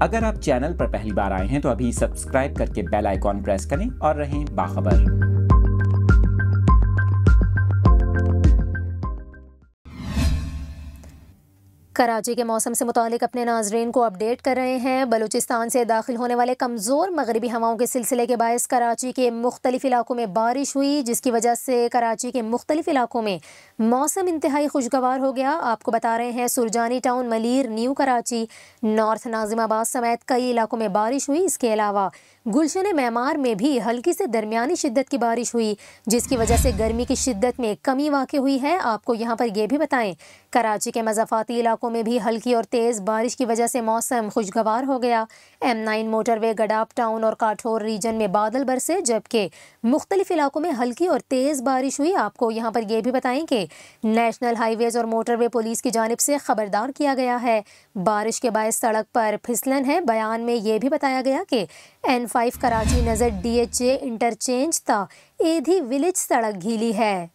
अगर आप चैनल पर पहली बार आए हैं तो अभी सब्सक्राइब करके बेल आइकॉन प्रेस करें और रहें बाखबर। कराची के मौसम से मुतालिक अपने नाजरीन को अपडेट कर रहे हैं। बलूचिस्तान से दाखिल होने वाले कमज़ोर मगरबी हवाओं के सिलसिले के बायस कराची के मुख्तलिफ इलाकों में बारिश हुई, जिसकी वजह से कराची के मुख्तलिफ इलाकों में मौसम इंतहाई खुशगवार हो गया। आपको बता रहे हैं Surjani town, Malir, new Karachi, north Nazimabad समेत कई इलाकों में बारिश हुई। इसके अलावा गुलशन मेमार में भी हल्की से दरमियानी शिद्दत की बारिश हुई, जिसकी वजह से गर्मी की शिद्दत में कमी वाक़ हुई है। आपको यहाँ पर यह भी बताएं, कराची के मज़ाफ़ाती इलाकों में भी हल्की और तेज़ बारिश की वजह से मौसम खुशगवार हो गया। M9 मोटरवे गडाप टाउन और काठौर रीजन में बादल बरसे, जबकि मुख्तलिफ इलाकों में हल्की और तेज़ बारिश हुई। आपको यहाँ पर यह भी बताएं कि नेशनल हाईवेज़ और मोटरवे पुलिस की जानिब से खबरदार किया गया है, बारिश के बायस सड़क पर फिसलन है। बयान में यह भी बताया गया कि N5 कराची नज़र DHA इंटरचेंज ता एधी विलेज सड़क गीली है।